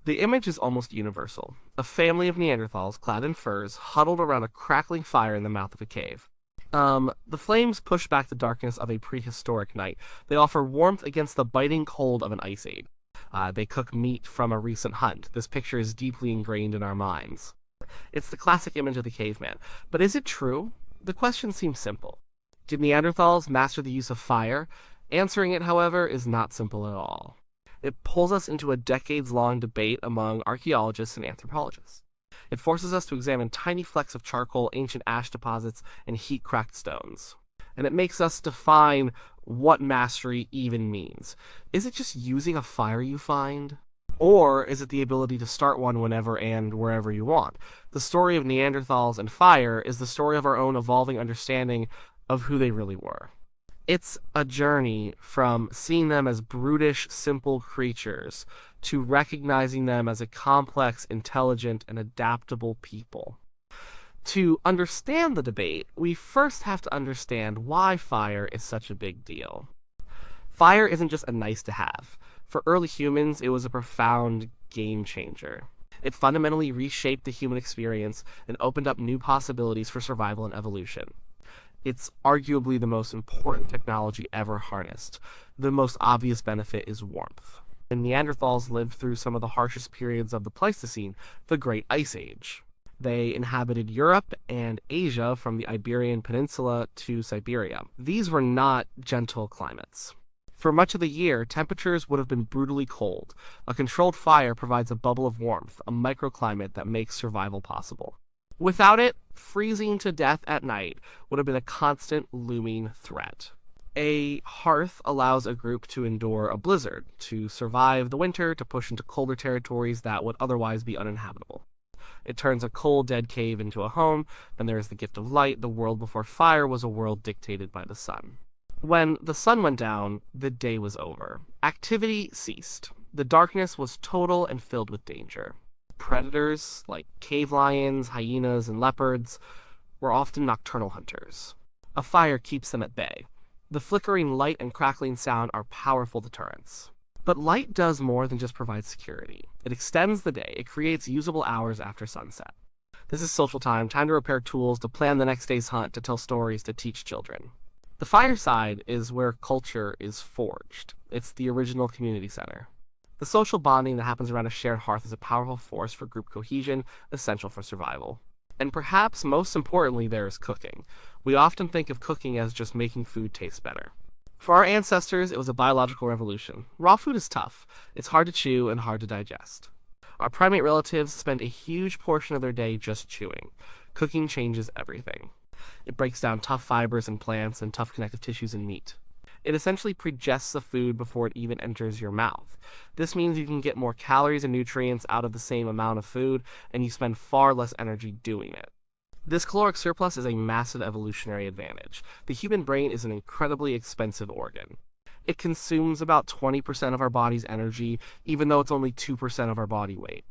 The image is almost universal. A family of Neanderthals, clad in furs, huddled around a crackling fire in the mouth of a cave. The flames push back the darkness of a prehistoric night. They offer warmth against the biting cold of an ice age. They cook meat from a recent hunt. This picture is deeply ingrained in our minds. It's the classic image of the caveman. But is it true? The question seems simple. Did Neanderthals master the use of fire? Answering it, however, is not simple at all. It pulls us into a decades-long debate among archaeologists and anthropologists. It forces us to examine tiny flecks of charcoal, ancient ash deposits, and heat-cracked stones. And it makes us define what mastery even means. Is it just using a fire you find? Or is it the ability to start one whenever and wherever you want? The story of Neanderthals and fire is the story of our own evolving understanding of who they really were. It's a journey from seeing them as brutish, simple creatures to recognizing them as a complex, intelligent, and adaptable people. To understand the debate, we first have to understand why fire is such a big deal. Fire isn't just a nice to have. For early humans, it was a profound game changer. It fundamentally reshaped the human experience and opened up new possibilities for survival and evolution. It's arguably the most important technology ever harnessed. The most obvious benefit is warmth. And Neanderthals lived through some of the harshest periods of the Pleistocene, the Great Ice Age. They inhabited Europe and Asia from the Iberian Peninsula to Siberia. These were not gentle climates. For much of the year, temperatures would have been brutally cold. A controlled fire provides a bubble of warmth, a microclimate that makes survival possible. Without it, freezing to death at night would have been a constant looming threat. A hearth allows a group to endure a blizzard, to survive the winter, to push into colder territories that would otherwise be uninhabitable. It turns a cold, dead cave into a home. Then there is the gift of light. The world before fire was a world dictated by the sun. When the sun went down, the day was over. Activity ceased. The darkness was total and filled with danger. Predators, like cave lions, hyenas, and leopards, were often nocturnal hunters. A fire keeps them at bay. The flickering light and crackling sound are powerful deterrents. But light does more than just provide security. It extends the day. It creates usable hours after sunset. This is social time, time to repair tools, to plan the next day's hunt, to tell stories, to teach children. The fireside is where culture is forged. It's the original community center. The social bonding that happens around a shared hearth is a powerful force for group cohesion, essential for survival. And perhaps most importantly, there is cooking. We often think of cooking as just making food taste better. For our ancestors, it was a biological revolution. Raw food is tough. It's hard to chew and hard to digest. Our primate relatives spend a huge portion of their day just chewing. Cooking changes everything. It breaks down tough fibers in plants and tough connective tissues in meat. It essentially predigests the food before it even enters your mouth. This means you can get more calories and nutrients out of the same amount of food, and you spend far less energy doing it. This caloric surplus is a massive evolutionary advantage. The human brain is an incredibly expensive organ. It consumes about 20% of our body's energy, even though it's only 2% of our body weight.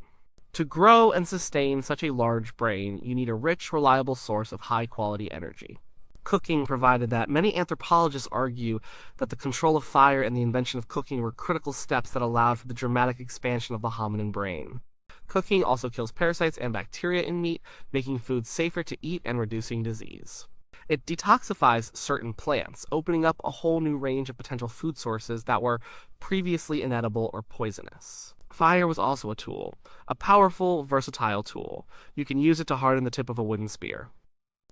To grow and sustain such a large brain, you need a rich, reliable source of high-quality energy. Cooking provided that. Many anthropologists argue that the control of fire and the invention of cooking were critical steps that allowed for the dramatic expansion of the hominin brain. Cooking also kills parasites and bacteria in meat, making food safer to eat and reducing disease. It detoxifies certain plants, opening up a whole new range of potential food sources that were previously inedible or poisonous. Fire was also a tool, a powerful, versatile tool. You can use it to harden the tip of a wooden spear.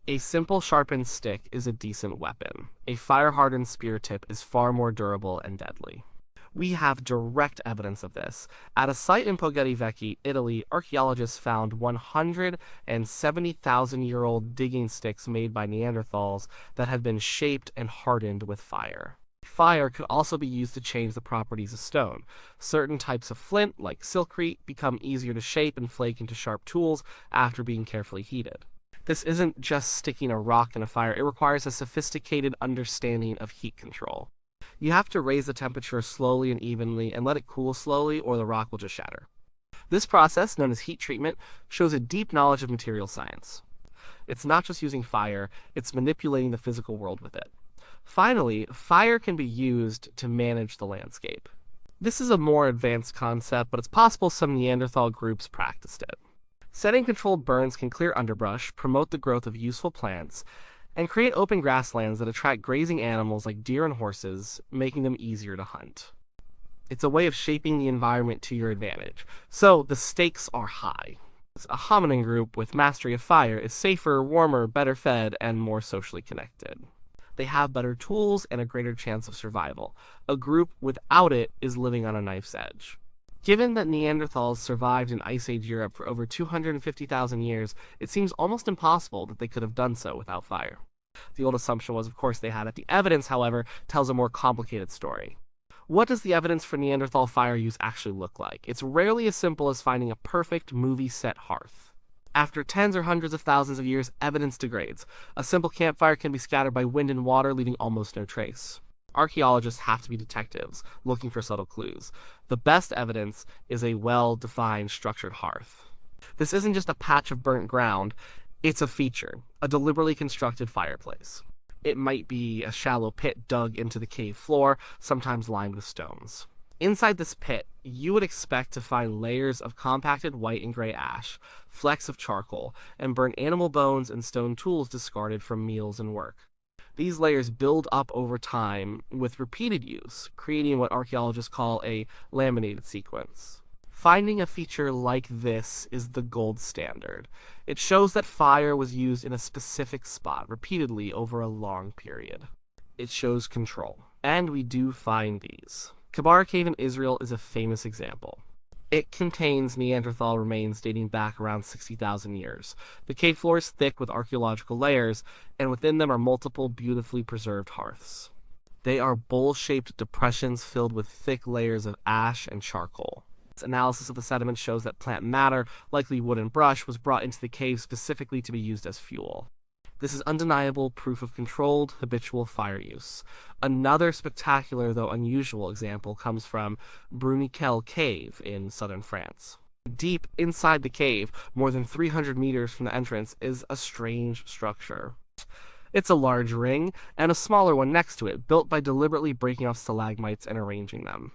A simple sharpened stick is a decent weapon. A fire-hardened spear tip is far more durable and deadly. We have direct evidence of this. At a site in Poggetti Vecchi, Italy, archaeologists found 170,000-year-old digging sticks made by Neanderthals that had been shaped and hardened with fire. Fire could also be used to change the properties of stone. Certain types of flint, like silkcrete, become easier to shape and flake into sharp tools after being carefully heated. This isn't just sticking a rock in a fire, it requires a sophisticated understanding of heat control. You have to raise the temperature slowly and evenly and let it cool slowly or the rock will just shatter. This process, known as heat treatment, shows a deep knowledge of material science. It's not just using fire, it's manipulating the physical world with it. Finally, fire can be used to manage the landscape. This is a more advanced concept, but it's possible some Neanderthal groups practiced it. Setting controlled burns can clear underbrush, promote the growth of useful plants, and create open grasslands that attract grazing animals like deer and horses, making them easier to hunt. It's a way of shaping the environment to your advantage, so the stakes are high. A hominin group with mastery of fire is safer, warmer, better fed, and more socially connected. They have better tools and a greater chance of survival. A group without it is living on a knife's edge. Given that Neanderthals survived in Ice Age Europe for over 250,000 years, it seems almost impossible that they could have done so without fire. The old assumption was, of course, they had it. The evidence, however, tells a more complicated story. What does the evidence for Neanderthal fire use actually look like? It's rarely as simple as finding a perfect movie set hearth. After tens or hundreds of thousands of years, evidence degrades. A simple campfire can be scattered by wind and water, leaving almost no trace. Archaeologists have to be detectives, looking for subtle clues. The best evidence is a well-defined, structured hearth. This isn't just a patch of burnt ground, it's a feature, a deliberately constructed fireplace. It might be a shallow pit dug into the cave floor, sometimes lined with stones. Inside this pit, you would expect to find layers of compacted white and gray ash, flecks of charcoal, and burnt animal bones and stone tools discarded from meals and work. These layers build up over time with repeated use, creating what archaeologists call a laminated sequence. Finding a feature like this is the gold standard. It shows that fire was used in a specific spot repeatedly over a long period. It shows control. And we do find these. Kebara Cave in Israel is a famous example. It contains Neanderthal remains dating back around 60,000 years. The cave floor is thick with archaeological layers, and within them are multiple beautifully preserved hearths. They are bowl-shaped depressions filled with thick layers of ash and charcoal. Analysis of the sediment shows that plant matter, likely wood and brush, was brought into the cave specifically to be used as fuel. This is undeniable proof of controlled, habitual fire use. Another spectacular, though unusual, example comes from Bruniquel Cave in southern France. Deep inside the cave, more than 300 meters from the entrance, is a strange structure. It's a large ring, and a smaller one next to it, built by deliberately breaking off stalagmites and arranging them.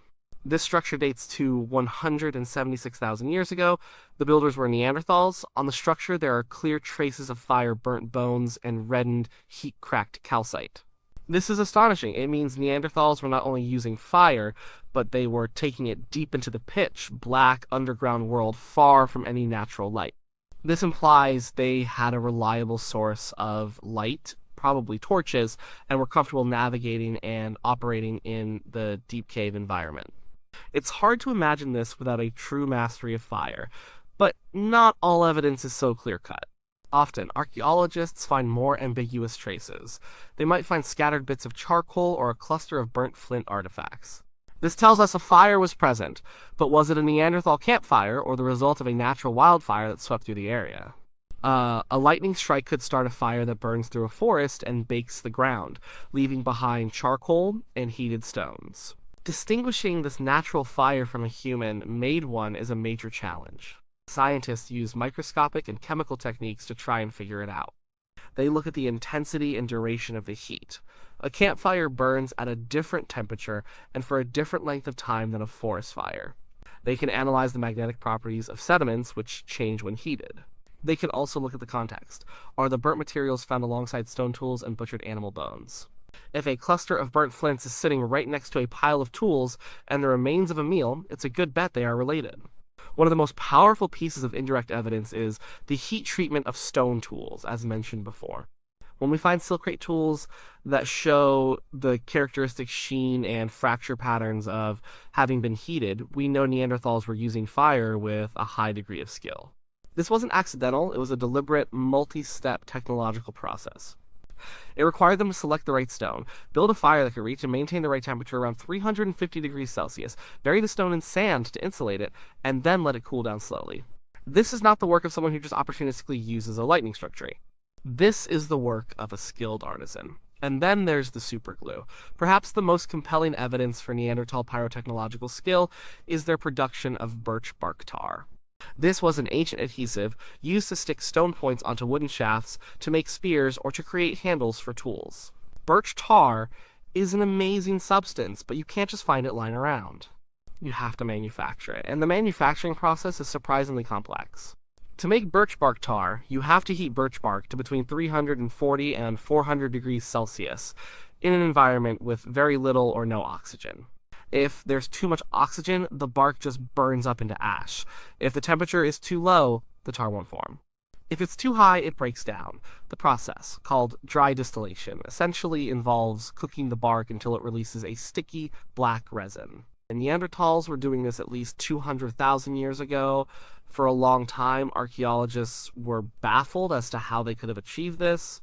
This structure dates to 176,000 years ago. The builders were Neanderthals. On the structure, there are clear traces of fire-burnt bones and reddened, heat-cracked calcite. This is astonishing. It means Neanderthals were not only using fire, but they were taking it deep into the pitch black underground world far from any natural light. This implies they had a reliable source of light, probably torches, and were comfortable navigating and operating in the deep cave environment. It's hard to imagine this without a true mastery of fire, but not all evidence is so clear-cut. Often, archaeologists find more ambiguous traces. They might find scattered bits of charcoal or a cluster of burnt flint artifacts. This tells us a fire was present, but was it a Neanderthal campfire or the result of a natural wildfire that swept through the area? A lightning strike could start a fire that burns through a forest and bakes the ground, leaving behind charcoal and heated stones. Distinguishing this natural fire from a human-made one is a major challenge. Scientists use microscopic and chemical techniques to try and figure it out. They look at the intensity and duration of the heat. A campfire burns at a different temperature and for a different length of time than a forest fire. They can analyze the magnetic properties of sediments, which change when heated. They can also look at the context. Are the burnt materials found alongside stone tools and butchered animal bones? If a cluster of burnt flints is sitting right next to a pile of tools and the remains of a meal, it's a good bet they are related. One of the most powerful pieces of indirect evidence is the heat treatment of stone tools, as mentioned before. When we find silkrate tools that show the characteristic sheen and fracture patterns of having been heated, we know Neanderthals were using fire with a high degree of skill. This wasn't accidental, it was a deliberate, multi-step technological process. It required them to select the right stone, build a fire that could reach and maintain the right temperature around 350 degrees Celsius, bury the stone in sand to insulate it, and then let it cool down slowly. This is not the work of someone who just opportunistically uses a lightning struck tree. This is the work of a skilled artisan. And then there's the superglue. Perhaps the most compelling evidence for Neanderthal pyrotechnological skill is their production of birch bark tar. This was an ancient adhesive used to stick stone points onto wooden shafts to make spears or to create handles for tools. Birch tar is an amazing substance, but you can't just find it lying around. You have to manufacture it, and the manufacturing process is surprisingly complex. To make birch bark tar, you have to heat birch bark to between 340 and 400 degrees Celsius in an environment with very little or no oxygen. If there's too much oxygen, the bark just burns up into ash. If the temperature is too low, the tar won't form. If it's too high, it breaks down. The process, called dry distillation, essentially involves cooking the bark until it releases a sticky black resin. The Neanderthals were doing this at least 200,000 years ago. For a long time, archaeologists were baffled as to how they could have achieved this.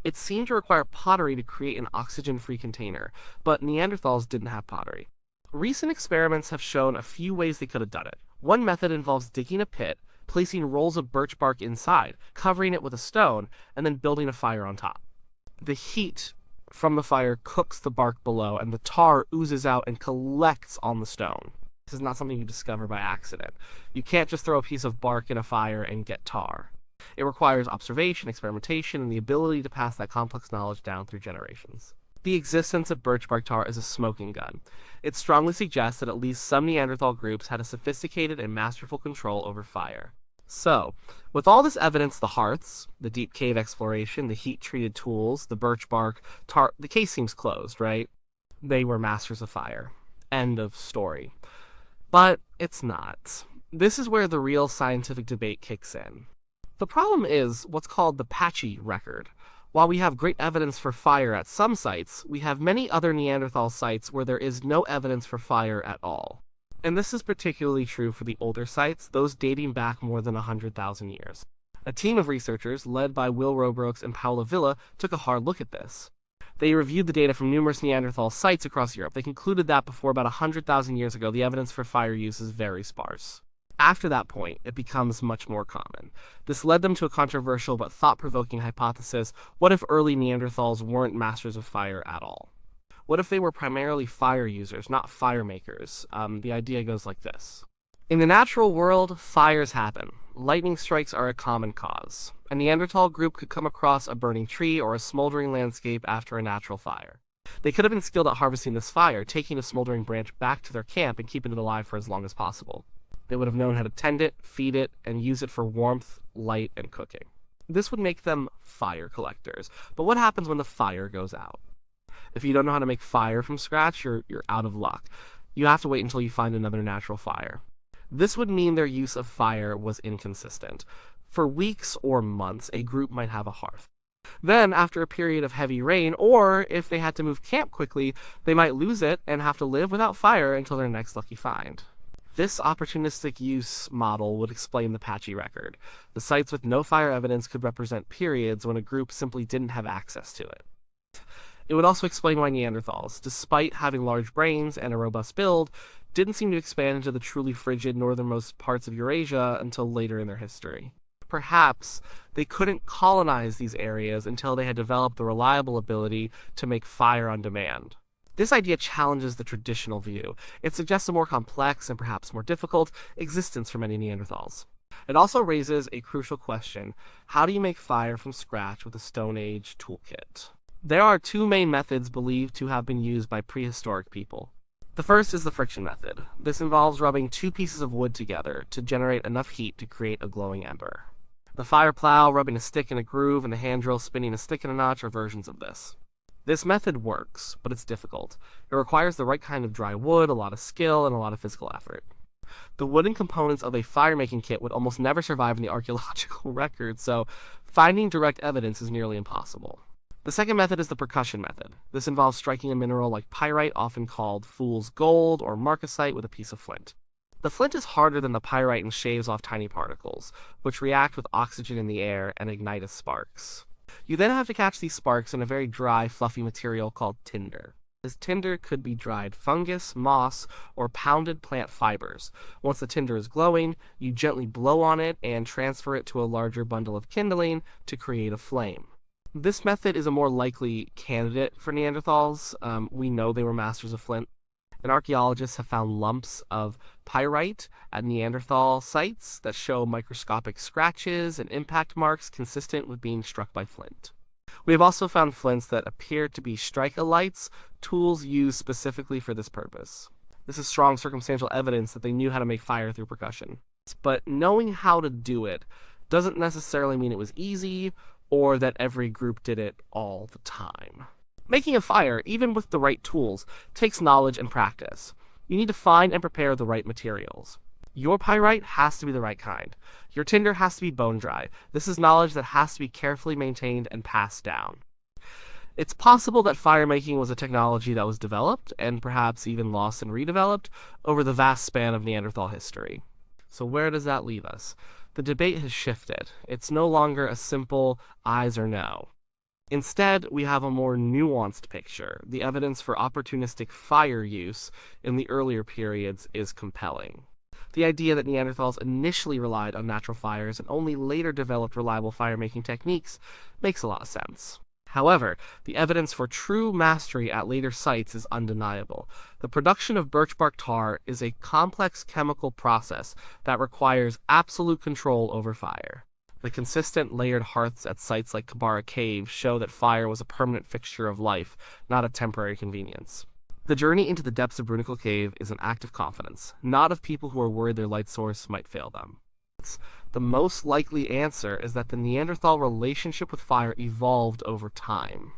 It seemed to require pottery to create an oxygen-free container, but Neanderthals didn't have pottery. Recent experiments have shown a few ways they could have done it. One method involves digging a pit, placing rolls of birch bark inside, covering it with a stone, and then building a fire on top. The heat from the fire cooks the bark below, and the tar oozes out and collects on the stone. This is not something you discover by accident. You can't just throw a piece of bark in a fire and get tar. It requires observation, experimentation, and the ability to pass that complex knowledge down through generations. The existence of birch bark tar is a smoking gun. It strongly suggests that at least some Neanderthal groups had a sophisticated and masterful control over fire. So, with all this evidence, the hearths, the deep cave exploration, the heat-treated tools, the birch bark, tar, the case seems closed, right? They were masters of fire. End of story. But it's not. This is where the real scientific debate kicks in. The problem is what's called the patchy record. While we have great evidence for fire at some sites, we have many other Neanderthal sites where there is no evidence for fire at all. And this is particularly true for the older sites, those dating back more than 100,000 years. A team of researchers, led by Will Robrooks and Paula Villa, took a hard look at this. They reviewed the data from numerous Neanderthal sites across Europe. They concluded that before about 100,000 years ago, the evidence for fire use is very sparse. After that point, it becomes much more common. This led them to a controversial but thought-provoking hypothesis: what if early Neanderthals weren't masters of fire at all? What if they were primarily fire users, not fire makers? The idea goes like this. In the natural world, fires happen. Lightning strikes are a common cause. A Neanderthal group could come across a burning tree or a smoldering landscape after a natural fire. They could have been skilled at harvesting this fire, taking a smoldering branch back to their camp and keeping it alive for as long as possible. They would have known how to tend it, feed it, and use it for warmth, light, and cooking. This would make them fire collectors. But what happens when the fire goes out? If you don't know how to make fire from scratch, you're out of luck. You have to wait until you find another natural fire. This would mean their use of fire was inconsistent. For weeks or months, a group might have a hearth. Then, after a period of heavy rain, or if they had to move camp quickly, they might lose it and have to live without fire until their next lucky find. This opportunistic use model would explain the patchy record. The sites with no fire evidence could represent periods when a group simply didn't have access to it. It would also explain why Neanderthals, despite having large brains and a robust build, didn't seem to expand into the truly frigid northernmost parts of Eurasia until later in their history. Perhaps they couldn't colonize these areas until they had developed the reliable ability to make fire on demand. This idea challenges the traditional view. It suggests a more complex and perhaps more difficult existence for many Neanderthals. It also raises a crucial question: how do you make fire from scratch with a Stone Age toolkit? There are two main methods believed to have been used by prehistoric people. The first is the friction method. This involves rubbing two pieces of wood together to generate enough heat to create a glowing ember. The fire plow, rubbing a stick in a groove, and the hand drill spinning a stick in a notch are versions of this. This method works, but it's difficult. It requires the right kind of dry wood, a lot of skill, and a lot of physical effort. The wooden components of a fire-making kit would almost never survive in the archaeological record, so finding direct evidence is nearly impossible. The second method is the percussion method. This involves striking a mineral like pyrite, often called fool's gold or marcasite, with a piece of flint. The flint is harder than the pyrite and shaves off tiny particles, which react with oxygen in the air and ignite as sparks. You then have to catch these sparks in a very dry, fluffy material called tinder. This tinder could be dried fungus, moss, or pounded plant fibers. Once the tinder is glowing, you gently blow on it and transfer it to a larger bundle of kindling to create a flame. This method is a more likely candidate for Neanderthals. We know they were masters of flint. And archaeologists have found lumps of pyrite at Neanderthal sites that show microscopic scratches and impact marks consistent with being struck by flint. We have also found flints that appear to be strike-alites, tools used specifically for this purpose. This is strong circumstantial evidence that they knew how to make fire through percussion. But knowing how to do it doesn't necessarily mean it was easy or that every group did it all the time. Making a fire, even with the right tools, takes knowledge and practice. You need to find and prepare the right materials. Your pyrite has to be the right kind. Your tinder has to be bone dry. This is knowledge that has to be carefully maintained and passed down. It's possible that firemaking was a technology that was developed, and perhaps even lost and redeveloped, over the vast span of Neanderthal history. So where does that leave us? The debate has shifted. It's no longer a simple ayes or no. Instead, we have a more nuanced picture. The evidence for opportunistic fire use in the earlier periods is compelling. The idea that Neanderthals initially relied on natural fires and only later developed reliable fire-making techniques makes a lot of sense. However, the evidence for true mastery at later sites is undeniable. The production of birch bark tar is a complex chemical process that requires absolute control over fire. The consistent layered hearths at sites like Kabara Cave show that fire was a permanent fixture of life, not a temporary convenience. The journey into the depths of Brunicle Cave is an act of confidence, not of people who are worried their light source might fail them. The most likely answer is that the Neanderthal relationship with fire evolved over time.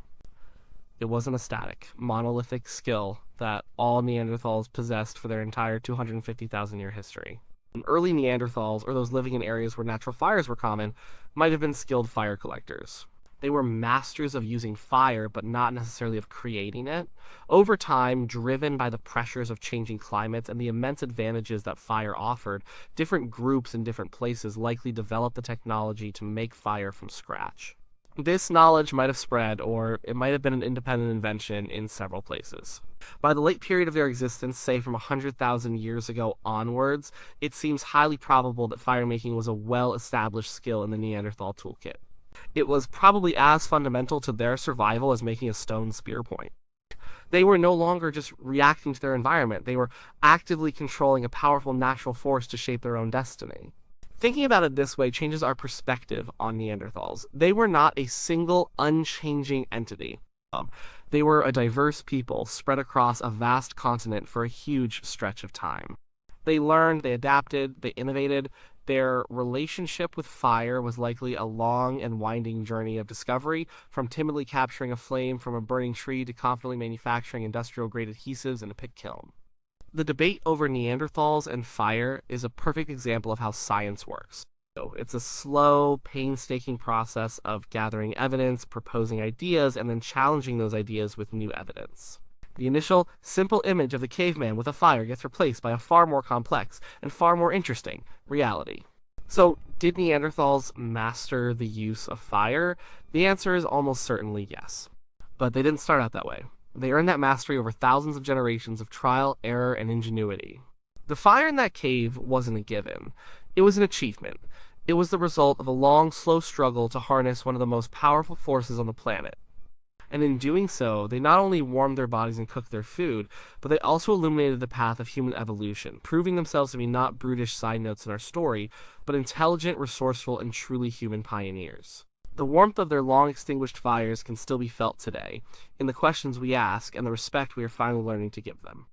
It wasn't a static, monolithic skill that all Neanderthals possessed for their entire 250,000-year history. Early Neanderthals, or those living in areas where natural fires were common, might have been skilled fire collectors. They were masters of using fire, but not necessarily of creating it. Over time, driven by the pressures of changing climates and the immense advantages that fire offered, different groups in different places likely developed the technology to make fire from scratch. This knowledge might have spread, or it might have been an independent invention in several places. By the late period of their existence, say from 100,000 years ago onwards, it seems highly probable that firemaking was a well-established skill in the Neanderthal toolkit. It was probably as fundamental to their survival as making a stone spear point. They were no longer just reacting to their environment, they were actively controlling a powerful natural force to shape their own destiny. Thinking about it this way changes our perspective on Neanderthals. They were not a single, unchanging entity. They were a diverse people spread across a vast continent for a huge stretch of time. They learned, they adapted, they innovated. Their relationship with fire was likely a long and winding journey of discovery, from timidly capturing a flame from a burning tree to confidently manufacturing industrial-grade adhesives in a pit kiln. The debate over Neanderthals and fire is a perfect example of how science works. It's a slow, painstaking process of gathering evidence, proposing ideas, and then challenging those ideas with new evidence. The initial, simple image of the caveman with a fire gets replaced by a far more complex and far more interesting reality. So, did Neanderthals master the use of fire? The answer is almost certainly yes. But they didn't start out that way. They earned that mastery over thousands of generations of trial, error, and ingenuity. The fire in that cave wasn't a given. It was an achievement. It was the result of a long, slow struggle to harness one of the most powerful forces on the planet. And in doing so, they not only warmed their bodies and cooked their food, but they also illuminated the path of human evolution, proving themselves to be not brutish side notes in our story, but intelligent, resourceful, and truly human pioneers. The warmth of their long-extinguished fires can still be felt today, in the questions we ask and the respect we are finally learning to give them.